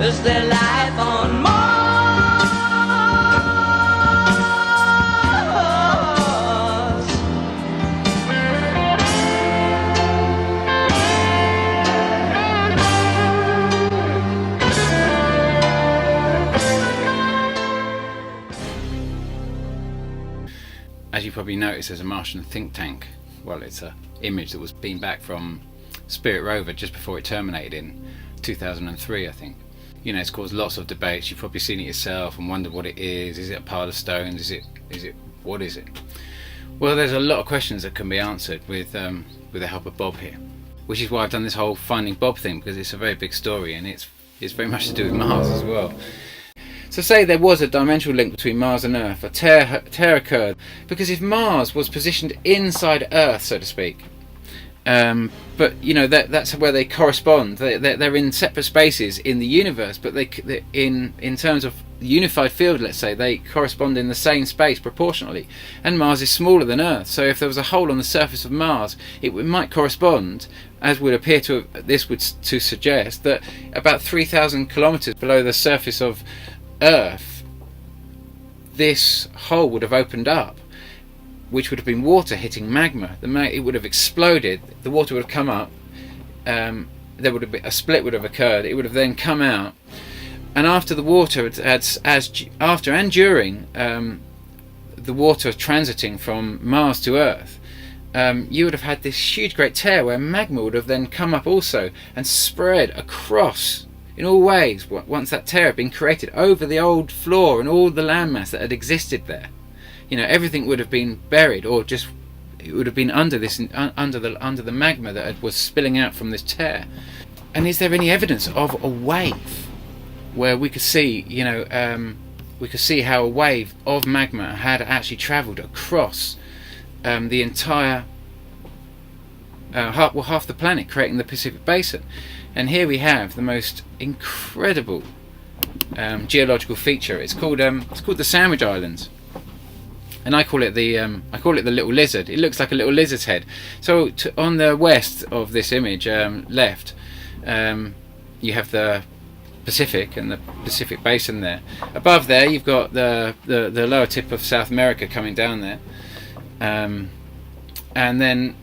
Is there life on Mars? As you probably noticed, there's a Martian think tank. Well, it's an image that was beamed back from Spirit rover just before it terminated in 2003, I think. You know, it's caused lots of debates. You've probably seen it yourself and wondered what it is. Is it a pile of stones? What is it? Well, there's a lot of questions that can be answered with the help of Bob here, which is why I've done this whole Finding Bob thing, because it's a very big story and it's very much to do with Mars as well. So say there was a dimensional link between Mars and Earth, a tear occurred, because if Mars was positioned inside Earth, so to speak, but you know that's where they correspond. They're in separate spaces in the universe, but in terms of the unified field, let's say, they correspond in the same space proportionally. And Mars is smaller than Earth, so if there was a hole on the surface of Mars, it might correspond, as would appear to to suggest, that about 3,000 kilometers below the surface of Earth, this hole would have opened up, which would have been water hitting magma. It would have exploded. The water would have come up. There would have been a split would have occurred. It would have then come out, and after the water after and during the water transiting from Mars to Earth, you would have had this huge great tear where magma would have then come up also and spread across in all ways once that tear had been created over the old floor and all the landmass that had existed there. You know, everything would have been buried, or just it would have been under the magma that was spilling out from this tear. And is there any evidence of a wave where we could see, you know, we could see how a wave of magma had actually travelled across the entire half the planet, creating the Pacific Basin? And here we have the most incredible geological feature. It's called the Sandwich Islands, and I call it the little lizard. It looks like a little lizard's head. So on the west of this image, left, you have the Pacific and the Pacific Basin there. Above there, you've got the lower tip of South America coming down there, and then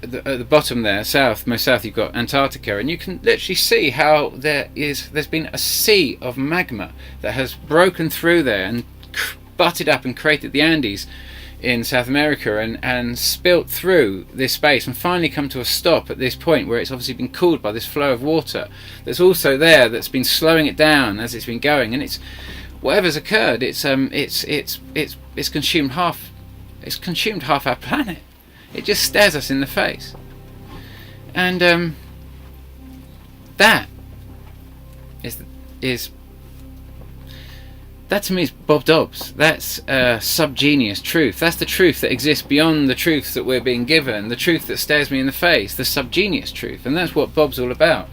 at the bottom there, most south, you've got Antarctica, and you can literally see how there's been a sea of magma that has broken through there and butted up and created the Andes in South America, and spilt through this space and finally come to a stop at this point where it's obviously been cooled by this flow of water that's also there, that's been slowing it down as it's been going. And it's whatever's occurred, it's consumed half our planet. It just stares us in the face. And that to me is Bob Dobbs. That's subgenius truth. That's the truth that exists beyond the truth that we're being given, the truth that stares me in the face, the subgenius truth. And that's what Bob's all about.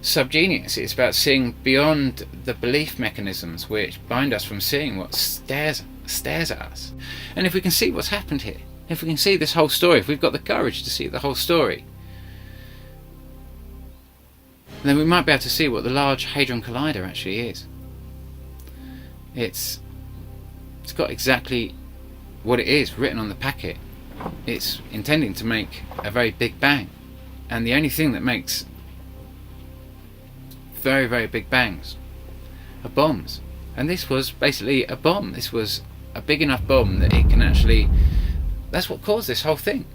Subgenius. It's about seeing beyond the belief mechanisms which bind us from seeing what stares at us. And if we can see what's happened here, if we can see this whole story, if we've got the courage to see the whole story, then we might be able to see what the Large Hadron Collider actually is. It's got exactly what it is written on the packet. It's intending to make a very big bang, and the only thing that makes very, very big bangs are bombs. And this was basically a bomb. This was a big enough bomb that it can actually... That's what caused this whole thing.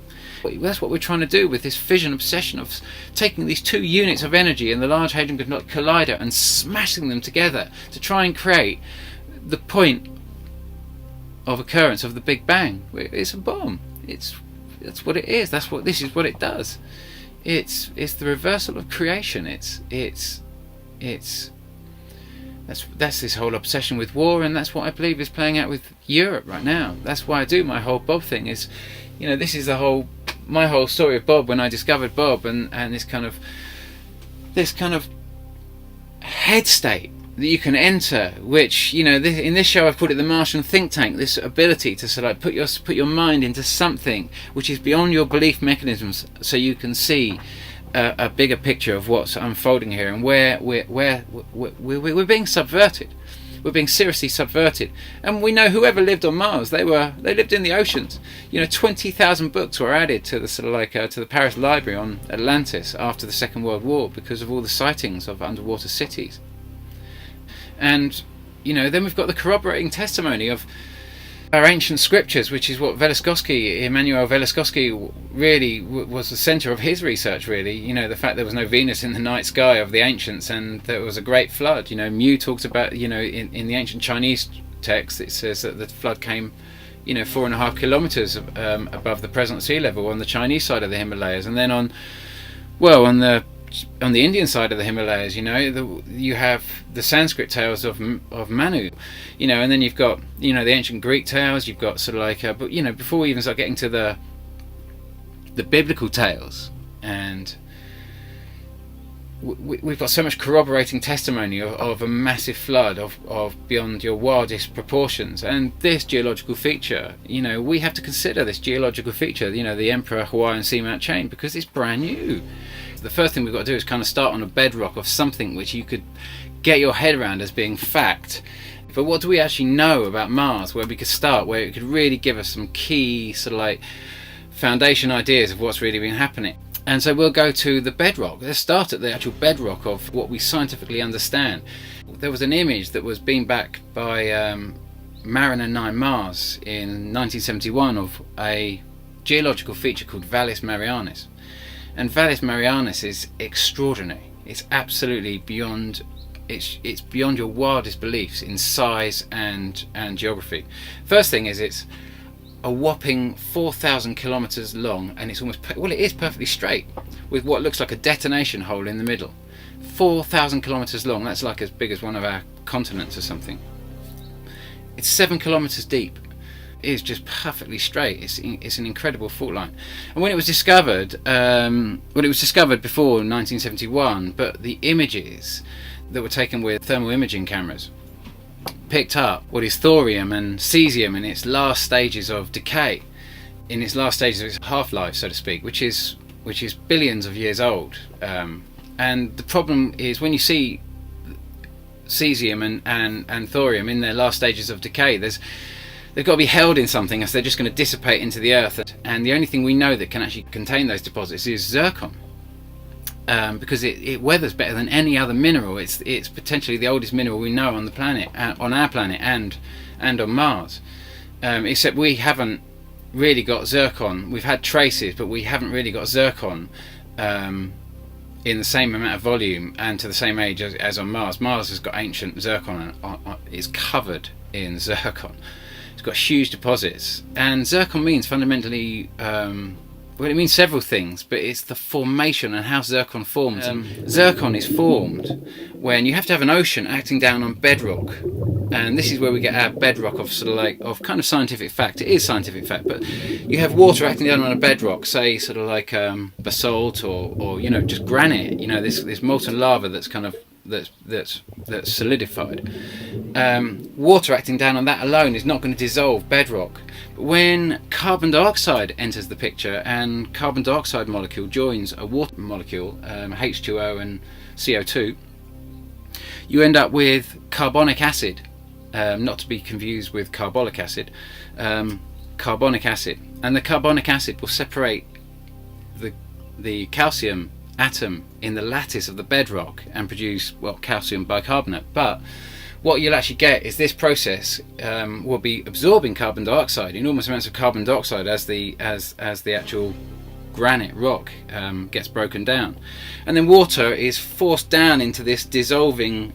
That's what we're trying to do with this fission obsession of taking these two units of energy in the Large Hadron Collider and smashing them together to try and create the point of occurrence of the Big Bang. It's a bomb. That's what it is. This is what it does. It's the reversal of creation. That's this whole obsession with war, and that's what I believe is playing out with Europe right now. That's why I do my whole Bob thing. Is, you know, this is my whole story of Bob when I discovered Bob, and this kind of head state that you can enter, which, you know, in this show I've called it the Martian think tank. This ability to sort of put your mind into something which is beyond your belief mechanisms, so you can see a bigger picture of what's unfolding here, and where we're being subverted. We're being seriously subverted. And we know whoever lived on Mars, they lived in the oceans. 20,000 books were added to the to the Paris Library on Atlantis after the Second World War because of all the sightings of underwater cities. And then we've got the corroborating testimony of our ancient scriptures, which is what Immanuel Veliskowski really was the centre of his research, really. The fact there was no Venus in the night sky of the ancients, and there was a great flood. Mu talks about, in the ancient Chinese text, it says that the flood came, 4.5 kilometres above the present sea level on the Chinese side of the Himalayas, and then on the Indian side of the Himalayas, you have the Sanskrit tales of Manu, and then you've got, the ancient Greek tales. You've got but before we even start getting to the biblical tales, and we've got so much corroborating testimony of a massive flood of beyond your wildest proportions. And this geological feature, we have to consider this geological feature, the Emperor Hawaiian Seamount chain, because it's brand new. The first thing we've got to do is kind of start on a bedrock of something which you could get your head around as being fact. But what do we actually know about Mars, where we could start, where it could really give us some key foundation ideas of what's really been happening? And so we'll go to the bedrock. Let's start at the actual bedrock of what we scientifically understand. There was an image that was beamed back by Mariner 9 Mars in 1971 of a geological feature called Valles Marianis. And Valles Marianis is extraordinary. It's absolutely beyond. It's beyond your wildest beliefs in size and geography. First thing is, it's a whopping 4,000 kilometers long, and it's it is perfectly straight, with what looks like a detonation hole in the middle. 4,000 kilometers long. That's like as big as one of our continents or something. It's 7 kilometers deep. Is just perfectly straight. It's an incredible fault line. And when it was discovered, it was discovered before 1971, but the images that were taken with thermal imaging cameras picked up what is thorium and cesium in its last stages of decay, in its last stages of its half-life, so to speak, which is billions of years old. And the problem is, when you see cesium and thorium in their last stages of decay, they've got to be held in something, as they're just going to dissipate into the earth. And the only thing we know that can actually contain those deposits is zircon, because it weathers better than any other mineral. It's potentially the oldest mineral we know on the planet, on our planet, and on Mars. Except we haven't really got zircon. We've had traces, but we haven't really got zircon in the same amount of volume and to the same age as on Mars. Mars has got ancient zircon, and is covered in zircon. Got huge deposits, and zircon means fundamentally, it means several things, but it's the formation and how zircon forms. Zircon is formed when you have to have an ocean acting down on bedrock, and this is where we get our bedrock of kind of scientific fact. It is scientific fact, but you have water acting down on a bedrock, say basalt or just granite. This molten lava that's kind of that's solidified. Water acting down on that alone is not going to dissolve bedrock. But when carbon dioxide enters the picture, and carbon dioxide molecule joins a water molecule, H2O and CO2, you end up with carbonic acid, not to be confused with carbolic acid. Carbonic acid, and the carbonic acid will separate the calcium atom in the lattice of the bedrock and produce calcium bicarbonate. But what you'll actually get is this process will be absorbing carbon dioxide, enormous amounts of carbon dioxide, as the actual granite rock gets broken down, and then water is forced down into this dissolving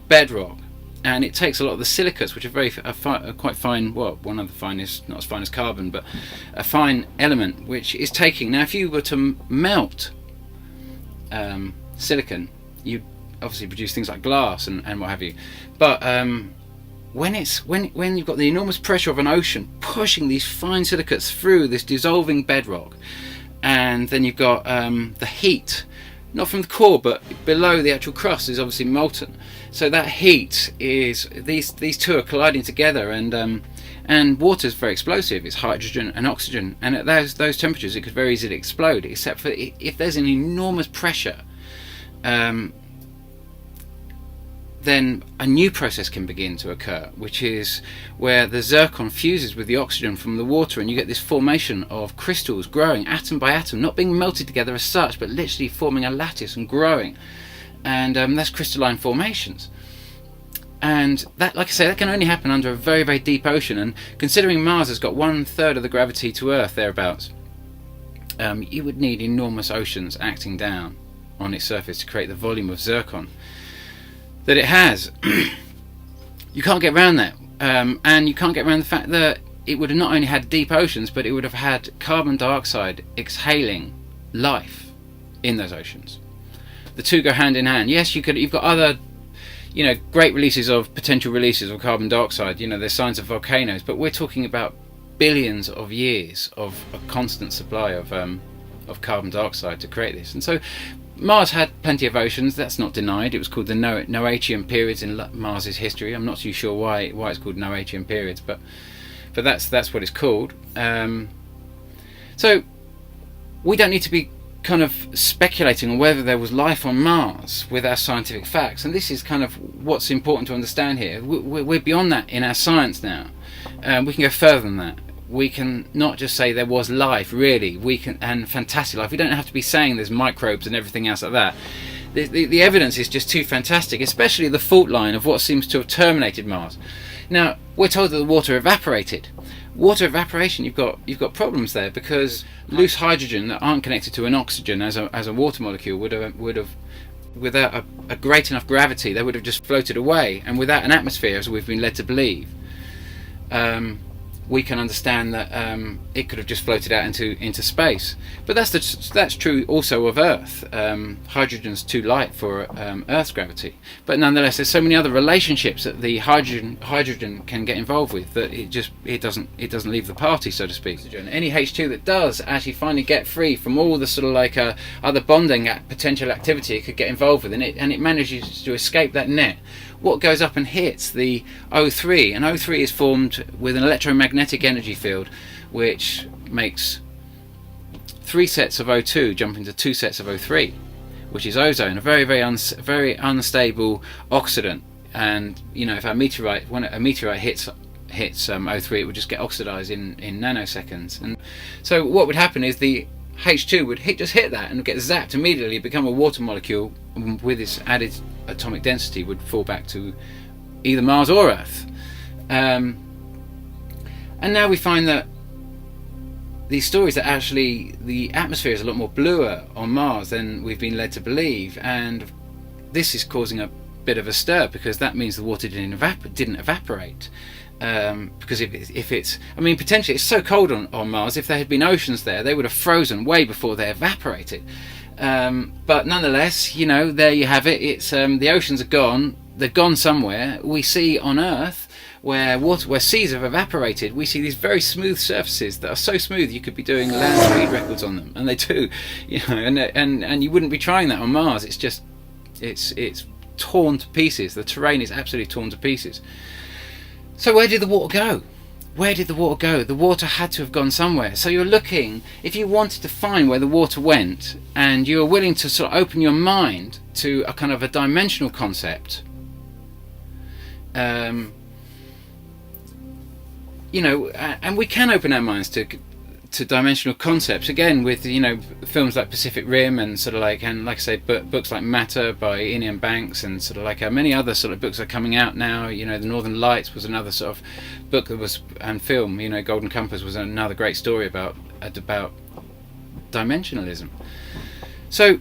bedrock, and it takes a lot of the silicates, which are quite fine. Well, one of the finest, not as fine as carbon, but a fine element, which is taking. Now, if you were to melt silicon, you obviously produce things like glass and what have you. But when you've got the enormous pressure of an ocean pushing these fine silicates through this dissolving bedrock, and then you've got the heat, not from the core but below the actual crust is obviously molten. So that heat is these two are colliding together, and And water is very explosive. It's hydrogen and oxygen, and at those temperatures it could very easily explode, except for if there's an enormous pressure, then a new process can begin to occur, which is where the zircon fuses with the oxygen from the water, and you get this formation of crystals growing atom by atom, not being melted together as such, but literally forming a lattice and growing. And that's crystalline formations. And that, like I say, that can only happen under a very, very deep ocean. And considering Mars has got 1/3 of the gravity to Earth, thereabouts, you would need enormous oceans acting down on its surface to create the volume of zircon that it has. You can't get around that, and you can't get around the fact that it would have not only had deep oceans, but it would have had carbon dioxide exhaling life in those oceans. The two go hand in hand. Yes, you've got other, great potential releases of carbon dioxide. There's signs of volcanoes, but we're talking about billions of years of a constant supply of carbon dioxide to create this. And so Mars had plenty of oceans, that's not denied. It was called the Noachian periods in Mars's history. I'm not too sure why it's called Noachian periods, but that's what it's called. So we don't need to be kind of speculating on whether there was life on Mars with our scientific facts, and this is kind of what's important to understand here. We're beyond that in our science now. We can go further than that. We can not just say there was life, really. And fantastic life. We don't have to be saying there's microbes and everything else like that. The evidence is just too fantastic, especially the fault line of what seems to have terminated Mars. Now, we're told that the water evaporated. Water evaporation, you've got problems there, because loose hydrogen that aren't connected to an oxygen as a water molecule would have without a great enough gravity, they would have just floated away, and without an atmosphere, as we've been led to believe. We can understand that it could have just floated out into space. But that's true also of Earth. Hydrogen's too light for Earth's gravity. But nonetheless, there's so many other relationships that the hydrogen can get involved with that it doesn't leave the party, so to speak. Any H2 that does actually finally get free from all the sort of like other bonding potential activity it could get involved with, and it manages to escape that net. What goes up and hits the O3, and O3 is formed with an electromagnetic energy field which makes 3 sets of O2 jump into 2 sets of O3, which is ozone, a very, very unstable oxidant. And if when a meteorite hits O3, it would just get oxidized in nanoseconds. And so what would happen is the H2 would just hit that and get zapped immediately, become a water molecule, with its added atomic density would fall back to either Mars or Earth. And now we find that these stories that actually the atmosphere is a lot more bluer on Mars than we've been led to believe, and this is causing a bit of a stir, because that means the water didn't evaporate. Because if it's, potentially it's so cold on Mars, if there had been oceans there, they would have frozen way before they evaporated. But nonetheless, there you have it. It's the oceans are gone. They're gone somewhere. We see on Earth where seas have evaporated, we see these very smooth surfaces that are so smooth you could be doing land speed records on them, and they do. And you wouldn't be trying that on Mars. It's just it's torn to pieces. The terrain is absolutely torn to pieces. So where did the water go? Where did the water go? The water had to have gone somewhere. So you're looking, if you wanted to find where the water went, and you were willing to sort of open your mind to a kind of a dimensional concept, and we can open our minds to dimensional concepts again with films like Pacific Rim and like I say, books like Matter by D.U.M.B Banks, and sort of like many other sort of books are coming out now. The Northern Lights was another sort of book that was, and film. Golden Compass was another great story about dimensionalism. So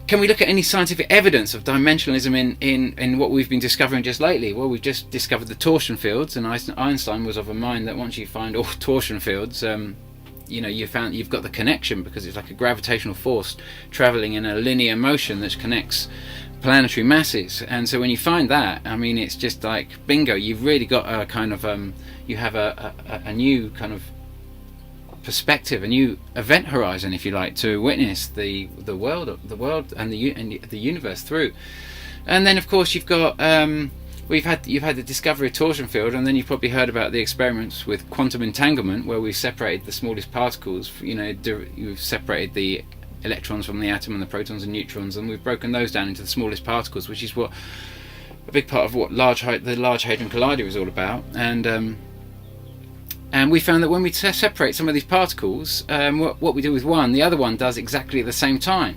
can we look at any scientific evidence of dimensionalism in what we've been discovering just lately? Well, we've just discovered the torsion fields, and Einstein was of a mind that once you find all torsion fields, you've got the connection, because it's like a gravitational force traveling in a linear motion that connects planetary masses. And so when you find that, it's just like bingo. You've really got a kind of you have a new kind of perspective, a new event horizon, if you like, to witness the world and the universe through. And then of course you've got you've had the discovery of torsion field, and then you've probably heard about the experiments with quantum entanglement, where we've separated the smallest particles. You've separated the electrons from the atom and the protons and neutrons, and we've broken those down into the smallest particles, which is what a big part of what the Large Hadron Collider is all about. And we found that when we separate some of these particles, what we do with one, the other one does exactly at the same time,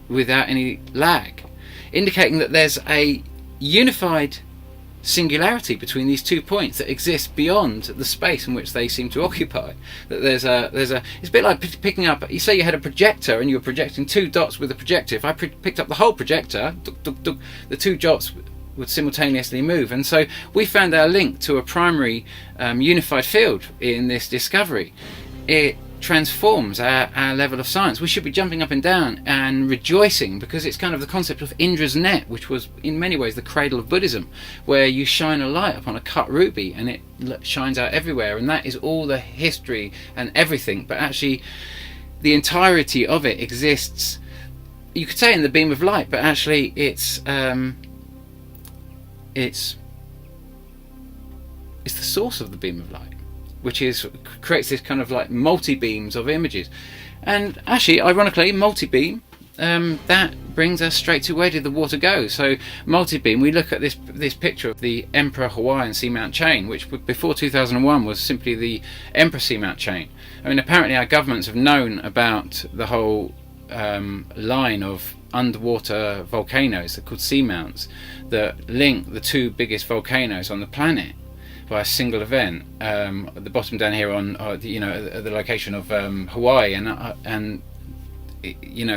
without any lag, indicating that there's a unified singularity between these 2 points that exists beyond the space in which they seem to occupy. That there's a it's a bit like picking up, you say you had a projector and you were projecting 2 dots with a projector. If I picked up the whole projector, the 2 dots would simultaneously move. And so we found our link to a primary unified field in this discovery. It transforms our level of science. We should be jumping up and down and rejoicing, because it's kind of the concept of Indra's net, which was in many ways the cradle of Buddhism, where you shine a light upon a cut ruby and it shines out everywhere, and that is all the history and everything. But actually the entirety of it exists, you could say, in the beam of light, but actually it's the source of the beam of light, which creates this kind of like multi-beams of images. And actually, ironically, multi-beam, that brings us straight to, where did the water go? So multi-beam, we look at this picture of the Emperor Hawaiian Seamount Chain, which before 2001 was simply the Emperor Seamount Chain. I mean, apparently our governments have known about the whole line of underwater volcanoes, they're called seamounts, that link the 2 biggest volcanoes on the planet by a single event. At the bottom down here on at the location of Hawaii, and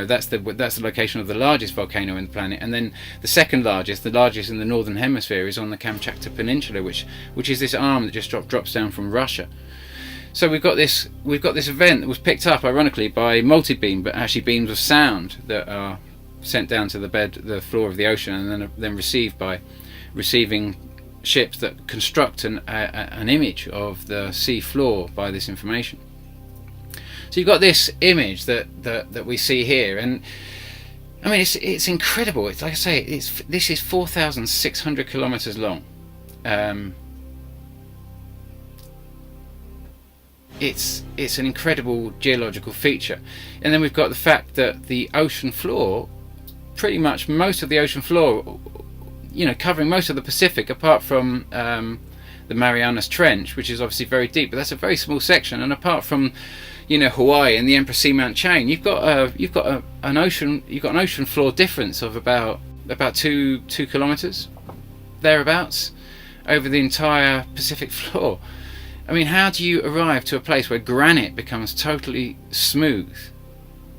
that's the location of the largest volcano in the planet. And then the second largest, the largest in the northern hemisphere, is on the Kamchatka Peninsula, which is this arm that just drops down from Russia. So we've got this event that was picked up ironically by multi-beam, but actually beams of sound that are sent down to the floor of the ocean, and then received by receiving ships that construct an image of the sea floor by this information. So you've got this image that we see here, and I mean it's incredible. It's like I say, this is 4,600 kilometers long. It's an incredible geological feature. And then we've got the fact that the ocean floor, pretty much most of the ocean floor, covering most of the Pacific, apart from the Marianas Trench, which is obviously very deep, but that's a very small section. And apart from Hawaii and the Emperor Seamount Chain, you've got an ocean floor difference of about 2 kilometers thereabouts over the entire Pacific floor. I mean, how do you arrive to a place where granite becomes totally smooth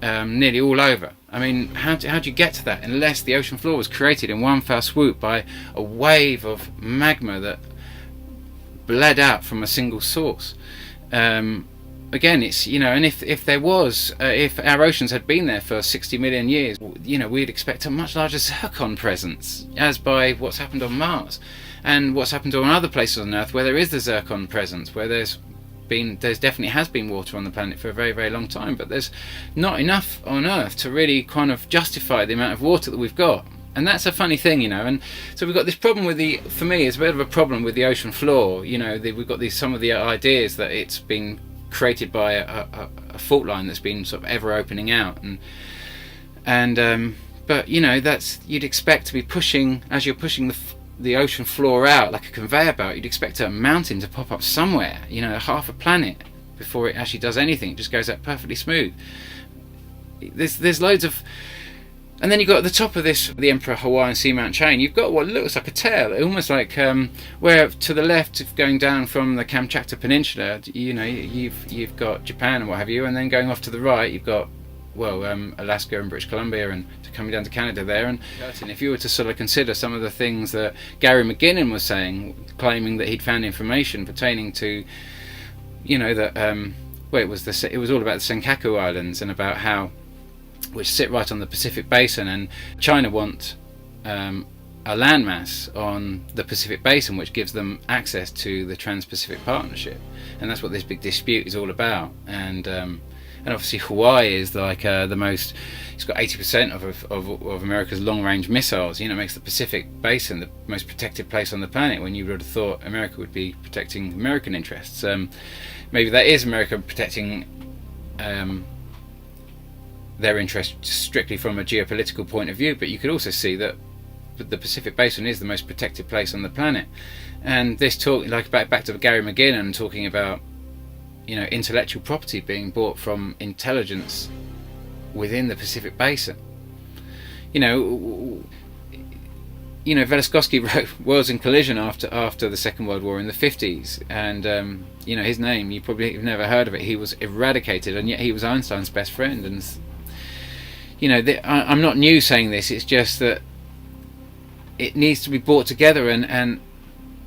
nearly all over? I mean, how do you get to that unless the ocean floor was created in one fell swoop by a wave of magma that bled out from a single source? Again, it's and if there was, if our oceans had been there for 60 million years, we'd expect a much larger zircon presence, as by what's happened on Mars and what's happened on other places on Earth where there is the zircon presence, where there's definitely has been water on the planet for a very, very long time, but there's not enough on Earth to really kind of justify the amount of water that we've got. And that's a funny thing, and so we've got this problem with for me, it's a bit of a problem with the ocean floor. We've got some of the ideas that it's been created by a fault line that's been sort of ever opening out, but that's, you'd expect to be pushing, as you're pushing the ocean floor out like a conveyor belt, you'd expect a mountain to pop up somewhere, half a planet, before it actually does anything. It just goes out perfectly smooth. There's loads of, and then you've got at the top of this, the Emperor Hawaiian Seamount Chain, you've got what looks like a tail, almost like where to the left, going down from the Kamchatka Peninsula, you've got Japan and what have you, and then going off to the right, you've got Alaska and British Columbia, and coming down to Canada there. And if you were to sort of consider some of the things that Gary McGinnon was saying, claiming that he'd found information pertaining to, that it was all about the Senkaku Islands, and about how, which sit right on the Pacific Basin, and China want a landmass on the Pacific Basin, which gives them access to the Trans-Pacific Partnership, and that's what this big dispute is all about. And And obviously Hawaii is like the most. It's got 80% of America's long-range missiles. You know, it makes the Pacific Basin the most protected place on the planet. When you would have thought America would be protecting American interests. Maybe that is America protecting their interests strictly from a geopolitical point of view. But you could also see that the Pacific Basin is the most protected place on the planet. And this talk, like back to Gary McGinnon talking about, you know, intellectual property being bought from intelligence within the Pacific Basin. You know, Velikovsky wrote Worlds in Collision after the Second World War in the 50s, and you know, his name, you probably have never heard of it. He was eradicated, and yet he was Einstein's best friend. And you know, I'm not new saying this. It's just that it needs to be brought together, and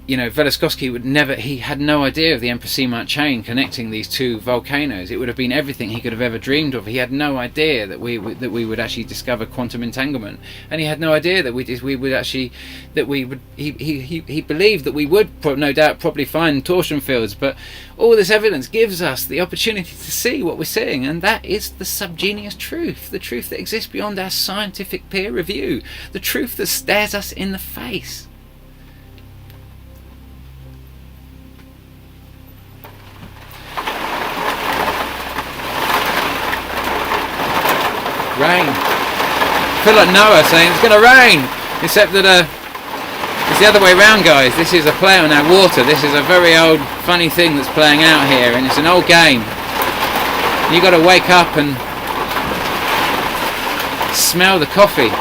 you know, Velikovsky he had no idea of the Emphysema chain connecting these two volcanoes. It would have been everything he could have ever dreamed of. He had no idea that we would actually discover quantum entanglement, and he had no idea that he believed that we would no doubt probably find torsion fields. But all this evidence gives us the opportunity to see what we're seeing, and that is the subgenius truth, the truth that exists beyond our scientific peer review, the truth that stares us in the face. Rain. I feel like Noah saying it's going to rain, except that it's the other way around, guys. This is a play on our water. This is a very old funny thing that's playing out here, and it's an old game. You got to wake up and smell the coffee.